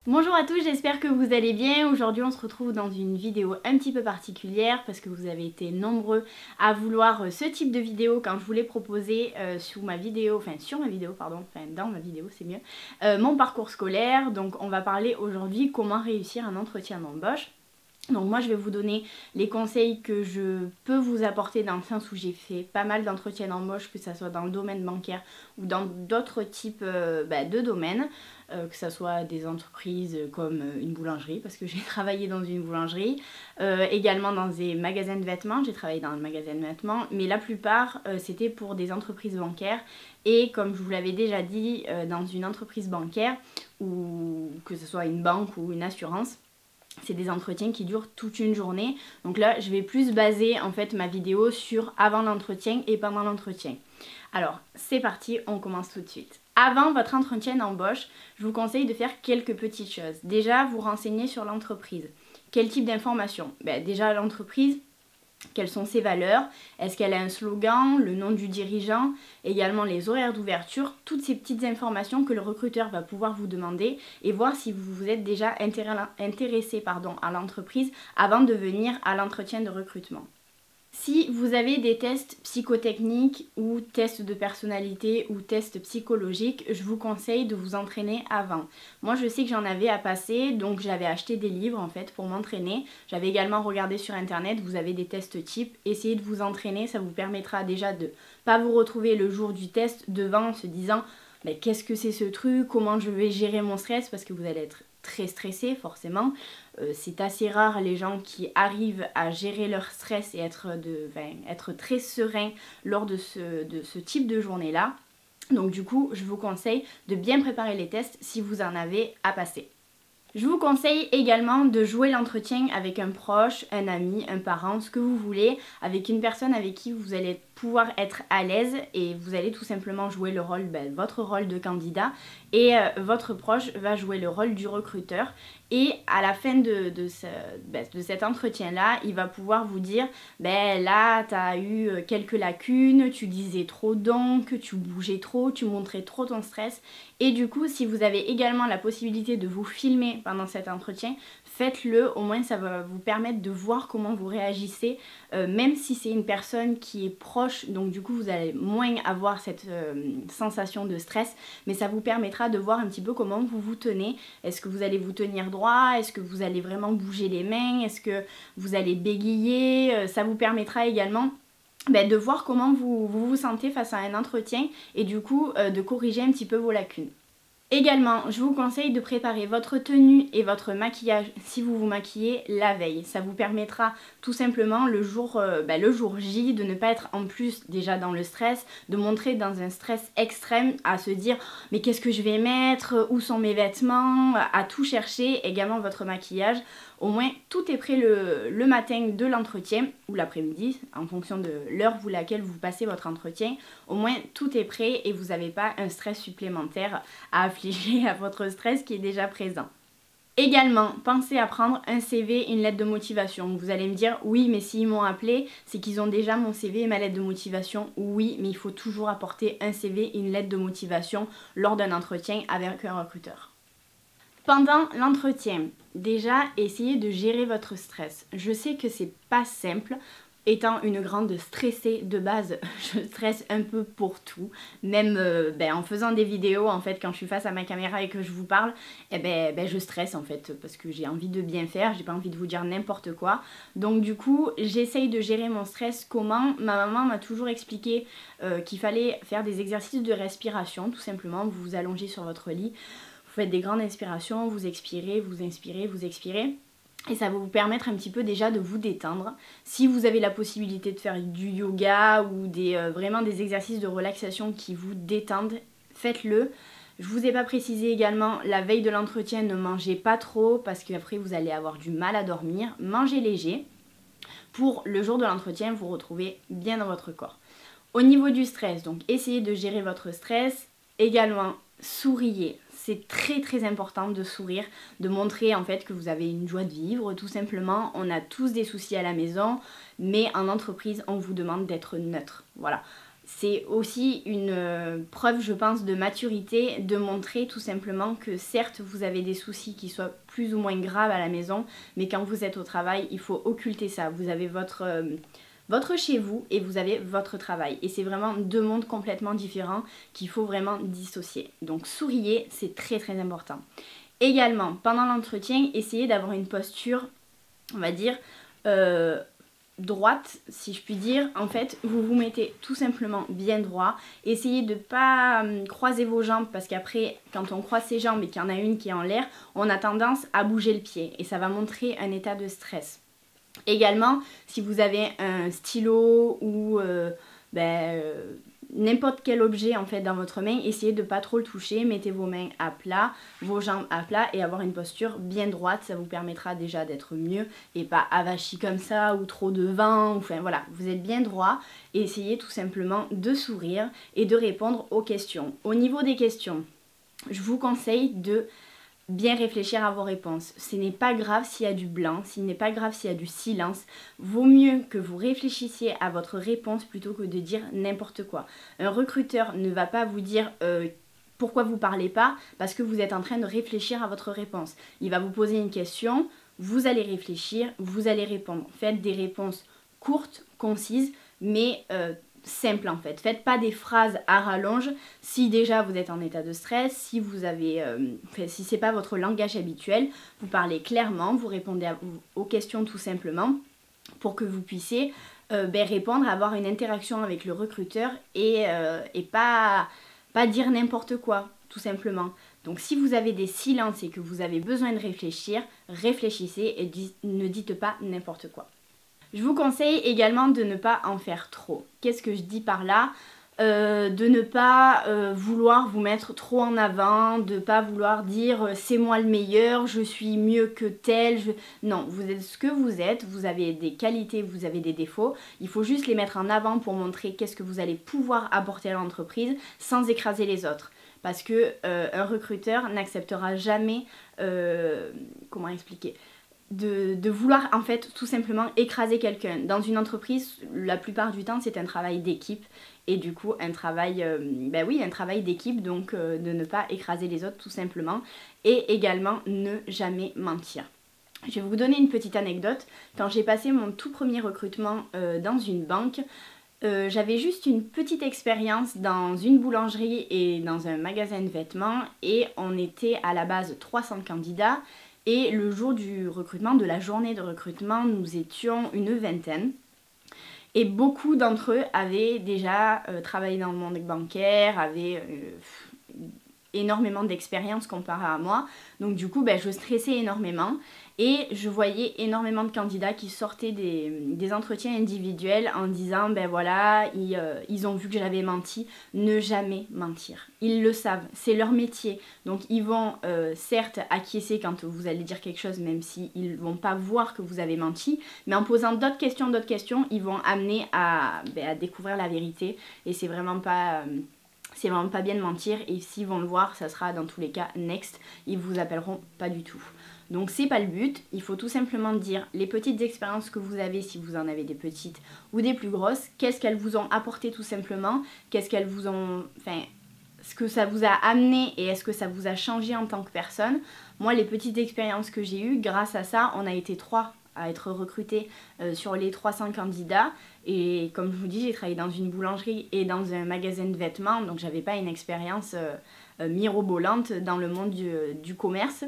Bonjour à tous, j'espère que vous allez bien. Aujourd'hui on se retrouve dans une vidéo un petit peu particulière parce que vous avez été nombreux à vouloir ce type de vidéo quand je vous l'ai proposé sur ma vidéo, dans ma vidéo c'est mieux, mon parcours scolaire. Donc on va parler aujourd'hui comment réussir un entretien d'embauche. Donc moi je vais vous donner les conseils que je peux vous apporter dans le sens où j'ai fait pas mal d'entretiens d'embauche, que ce soit dans le domaine bancaire ou dans d'autres types de domaines, que ce soit des entreprises comme une boulangerie, parce que j'ai travaillé dans une boulangerie, également dans des magasins de vêtements, j'ai travaillé dans un magasin de vêtements, mais la plupart c'était pour des entreprises bancaires et comme je vous l'avais déjà dit, dans une entreprise bancaire ou que ce soit une banque ou une assurance, c'est des entretiens qui durent toute une journée. Donc là, je vais plus baser en fait ma vidéo sur avant l'entretien et pendant l'entretien. Alors, c'est parti, on commence tout de suite. Avant votre entretien d'embauche, je vous conseille de faire quelques petites choses. Déjà, vous renseigner sur l'entreprise. Quel type d'informations? Déjà, l'entreprise, quelles sont ses valeurs, est-ce qu'elle a un slogan, le nom du dirigeant, également les horaires d'ouverture, toutes ces petites informations que le recruteur va pouvoir vous demander et voir si vous vous êtes déjà intéressé à l'entreprise avant de venir à l'entretien de recrutement. Si vous avez des tests psychotechniques ou tests de personnalité ou tests psychologiques, je vous conseille de vous entraîner avant. Moi je sais que j'en avais à passer, donc j'avais acheté des livres en fait pour m'entraîner. J'avais également regardé sur internet, vous avez des tests types. Essayez de vous entraîner, ça vous permettra déjà de ne pas vous retrouver le jour du test devant en se disant mais qu'est-ce que c'est ce truc, comment je vais gérer mon stress, parce que vous allez être très stressé forcément. C'est assez rare les gens qui arrivent à gérer leur stress et être très serein lors de ce type de journée là. Donc du coup je vous conseille de bien préparer les tests si vous en avez à passer. Je vous conseille également de jouer l'entretien avec un proche, un ami, un parent, ce que vous voulez, avec une personne avec qui vous allez pouvoir être à l'aise et vous allez tout simplement jouer le rôle, votre rôle de candidat et votre proche va jouer le rôle du recruteur et à la fin de cet entretien là, il va pouvoir vous dire là tu as eu quelques lacunes, tu disais trop donc, tu bougeais trop, tu montrais trop ton stress et du coup si vous avez également la possibilité de vous filmer pendant cet entretien, faites-le, au moins ça va vous permettre de voir comment vous réagissez, même si c'est une personne qui est proche, donc du coup vous allez moins avoir cette sensation de stress, mais ça vous permettra de voir un petit peu comment vous vous tenez. Est-ce que vous allez vous tenir droit? Est-ce que vous allez vraiment bouger les mains? Est-ce que vous allez bégayer? Ça vous permettra également de voir comment vous sentez face à un entretien et du coup de corriger un petit peu vos lacunes. Également, je vous conseille de préparer votre tenue et votre maquillage si vous vous maquillez la veille. Ça vous permettra tout simplement le jour J de ne pas être en plus déjà dans le stress, de montrer dans un stress extrême à se dire mais qu'est-ce que je vais mettre, où sont mes vêtements, à tout chercher, également votre maquillage. Au moins tout est prêt le matin de l'entretien ou l'après-midi en fonction de l'heure pour laquelle vous passez votre entretien. Au moins tout est prêt et vous n'avez pas un stress supplémentaire à affliger à votre stress qui est déjà présent. Également, pensez à prendre un CV et une lettre de motivation. Vous allez me dire, oui, mais s'ils m'ont appelé, c'est qu'ils ont déjà mon CV et ma lettre de motivation. Oui, mais il faut toujours apporter un CV et une lettre de motivation lors d'un entretien avec un recruteur. Pendant l'entretien, déjà, essayez de gérer votre stress. Je sais que c'est pas simple. Étant une grande stressée de base, je stresse un peu pour tout. Même en faisant des vidéos, en fait, quand je suis face à ma caméra et que je vous parle, je stresse en fait parce que j'ai envie de bien faire, j'ai pas envie de vous dire n'importe quoi. Donc du coup, j'essaye de gérer mon stress comment? Ma maman m'a toujours expliqué qu'il fallait faire des exercices de respiration, tout simplement. Vous vous allongez sur votre lit, vous faites des grandes inspirations, vous expirez, vous inspirez, vous expirez. Et ça va vous permettre un petit peu déjà de vous détendre. Si vous avez la possibilité de faire du yoga ou vraiment des exercices de relaxation qui vous détendent, faites-le. Je vous ai pas précisé également, la veille de l'entretien, ne mangez pas trop parce qu'après vous allez avoir du mal à dormir. Mangez léger pour le jour de l'entretien vous retrouver bien dans votre corps. Au niveau du stress, donc essayez de gérer votre stress. Également, souriez. C'est très très important de sourire, de montrer en fait que vous avez une joie de vivre tout simplement. On a tous des soucis à la maison, mais en entreprise on vous demande d'être neutre. Voilà. c'est aussi une preuve, je pense, de maturité, de montrer tout simplement que certes, vous avez des soucis qui soient plus ou moins graves à la maison, mais quand vous êtes au travail, il faut occulter ça. Vous avez votre chez vous et vous avez votre travail. Et c'est vraiment deux mondes complètement différents qu'il faut vraiment dissocier. Donc souriez, c'est très très important. Également, pendant l'entretien, essayez d'avoir une posture, on va dire, droite, si je puis dire. En fait, vous vous mettez tout simplement bien droit. Essayez de ne pas croiser vos jambes parce qu'après, quand on croise ses jambes et qu'il y en a une qui est en l'air, on a tendance à bouger le pied et ça va montrer un état de stress. Également, si vous avez un stylo ou n'importe quel objet en fait dans votre main, essayez de ne pas trop le toucher, mettez vos mains à plat, vos jambes à plat et avoir une posture bien droite, ça vous permettra déjà d'être mieux et pas avachi comme ça ou trop de vent, enfin voilà, vous êtes bien droit et essayez tout simplement de sourire et de répondre aux questions. Au niveau des questions, je vous conseille de bien réfléchir à vos réponses. Ce n'est pas grave s'il y a du blanc, ce n'est pas grave s'il y a du silence. Vaut mieux que vous réfléchissiez à votre réponse plutôt que de dire n'importe quoi. Un recruteur ne va pas vous dire pourquoi vous ne parlez pas parce que vous êtes en train de réfléchir à votre réponse. Il va vous poser une question, vous allez réfléchir, vous allez répondre. Faites des réponses courtes, concises, mais simple en fait. Faites pas des phrases à rallonge si déjà vous êtes en état de stress, si vous avez, si c'est pas votre langage habituel, vous parlez clairement, vous répondez aux questions tout simplement pour que vous puissiez répondre, avoir une interaction avec le recruteur et pas dire n'importe quoi tout simplement. Donc si vous avez des silences et que vous avez besoin de réfléchir, réfléchissez et ne dites pas n'importe quoi. Je vous conseille également de ne pas en faire trop. Qu'est-ce que je dis par là ? De ne pas vouloir vous mettre trop en avant, de ne pas vouloir dire c'est moi le meilleur, je suis mieux que tel. Non, vous êtes ce que vous êtes, vous avez des qualités, vous avez des défauts. Il faut juste les mettre en avant pour montrer qu'est-ce que vous allez pouvoir apporter à l'entreprise sans écraser les autres. Parce que un recruteur n'acceptera jamais, comment expliquer ? De vouloir en fait tout simplement écraser quelqu'un. Dans une entreprise, la plupart du temps c'est un travail d'équipe et du coup un travail, un travail d'équipe, donc de ne pas écraser les autres tout simplement et également ne jamais mentir. Je vais vous donner une petite anecdote. Quand j'ai passé mon tout premier recrutement dans une banque, j'avais juste une petite expérience dans une boulangerie et dans un magasin de vêtements et on était à la base 300 candidats. Et le jour du recrutement, de la journée de recrutement, nous étions une vingtaine. Et beaucoup d'entre eux avaient déjà travaillé dans le monde bancaire, avaient énormément d'expérience comparé à moi. Donc du coup, je stressais énormément. Et je voyais énormément de candidats qui sortaient des entretiens individuels en disant, voilà, ils ont vu que j'avais menti. Ne jamais mentir. Ils le savent, c'est leur métier. Donc ils vont certes acquiescer quand vous allez dire quelque chose, même s'ils ne vont pas voir que vous avez menti. Mais en posant d'autres questions, ils vont amener à découvrir la vérité. Et c'est vraiment pas bien de mentir. Et s'ils vont le voir, ça sera dans tous les cas next. Ils vous appelleront pas du tout. Donc c'est pas le but, il faut tout simplement dire les petites expériences que vous avez si vous en avez des petites ou des plus grosses, qu'est-ce qu'elles vous ont apporté tout simplement, qu'est-ce qu'elles vous ont, ce que ça vous a amené et est-ce que ça vous a changé en tant que personne. Moi les petites expériences que j'ai eues, grâce à ça, on a été 3 à être recrutés sur les 300 candidats et comme je vous dis, j'ai travaillé dans une boulangerie et dans un magasin de vêtements, donc j'avais pas une expérience mirobolante dans le monde du commerce.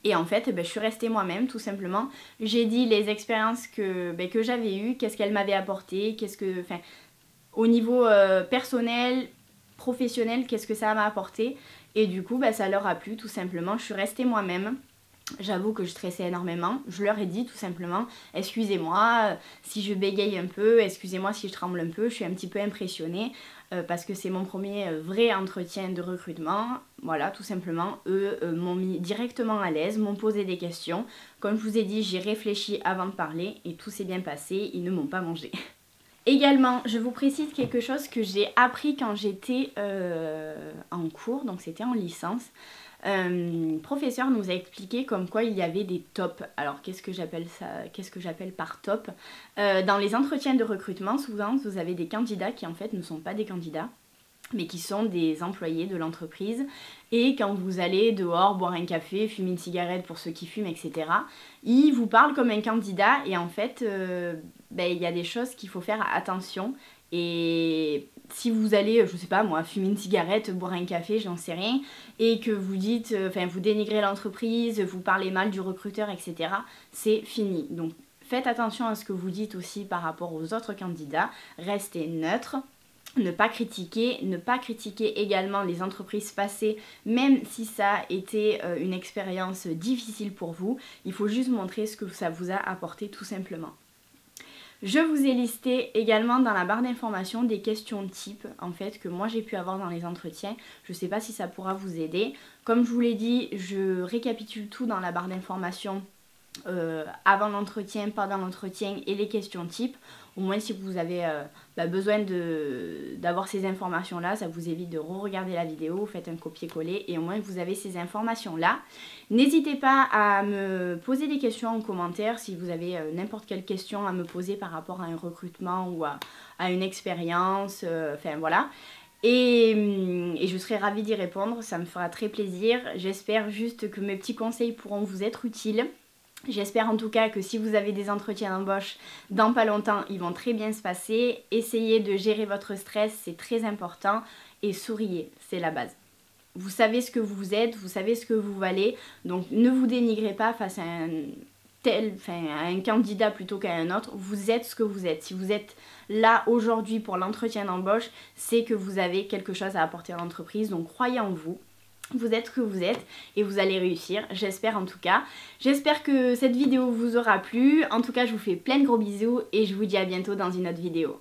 Et en fait, je suis restée moi-même tout simplement. J'ai dit les expériences que j'avais eues, qu'est-ce qu'elles m'avaient apporté, au niveau personnel, professionnel, qu'est-ce que ça m'a apporté. Et du coup, ça leur a plu tout simplement. Je suis restée moi-même. J'avoue que je stressais énormément. Je leur ai dit tout simplement, excusez-moi si je bégaye un peu, excusez-moi si je tremble un peu, je suis un petit peu impressionnée parce que c'est mon premier vrai entretien de recrutement. Voilà, tout simplement, eux m'ont mis directement à l'aise, m'ont posé des questions. Comme je vous ai dit, j'ai réfléchi avant de parler et tout s'est bien passé, ils ne m'ont pas mangé. Également, je vous précise quelque chose que j'ai appris quand j'étais en cours, donc c'était en licence. Professeur nous a expliqué comme quoi il y avait des tops. Alors qu'est-ce que j'appelle ça? Qu'est-ce que j'appelle par top? Dans les entretiens de recrutement, souvent vous avez des candidats qui en fait ne sont pas des candidats, mais qui sont des employés de l'entreprise. Et quand vous allez dehors boire un café, fumer une cigarette pour ceux qui fument, etc., ils vous parlent comme un candidat et en fait, il y a des choses qu'il faut faire attention. Et si vous allez, je sais pas moi, fumer une cigarette, boire un café, j'en sais rien, et que vous dites, vous dénigrez l'entreprise, vous parlez mal du recruteur, etc., c'est fini. Donc faites attention à ce que vous dites aussi par rapport aux autres candidats, restez neutre. Ne pas critiquer également les entreprises passées, même si ça a été une expérience difficile pour vous. Il faut juste montrer ce que ça vous a apporté tout simplement. Je vous ai listé également dans la barre d'informations des questions types en fait que moi j'ai pu avoir dans les entretiens. Je ne sais pas si ça pourra vous aider. Comme je vous l'ai dit, je récapitule tout dans la barre d'informations. Avant l'entretien, pendant l'entretien et les questions types. Au moins si vous avez besoin d'avoir ces informations là, ça vous évite de re-regarder la vidéo, vous faites un copier-coller et au moins vous avez ces informations là. N'hésitez pas à me poser des questions en commentaire si vous avez n'importe quelle question à me poser par rapport à un recrutement ou à une expérience, voilà. Et je serai ravie d'y répondre, ça me fera très plaisir. J'espère juste que mes petits conseils pourront vous être utiles. J'espère en tout cas que si vous avez des entretiens d'embauche dans pas longtemps, ils vont très bien se passer. Essayez de gérer votre stress, c'est très important. Et souriez, c'est la base. Vous savez ce que vous êtes, vous savez ce que vous valez. Donc ne vous dénigrez pas face à un candidat plutôt qu'à un autre. Vous êtes ce que vous êtes. Si vous êtes là aujourd'hui pour l'entretien d'embauche, c'est que vous avez quelque chose à apporter à l'entreprise. Donc croyez en vous. Vous êtes ce que vous êtes et vous allez réussir, j'espère en tout cas. J'espère que cette vidéo vous aura plu. En tout cas, je vous fais plein de gros bisous et je vous dis à bientôt dans une autre vidéo.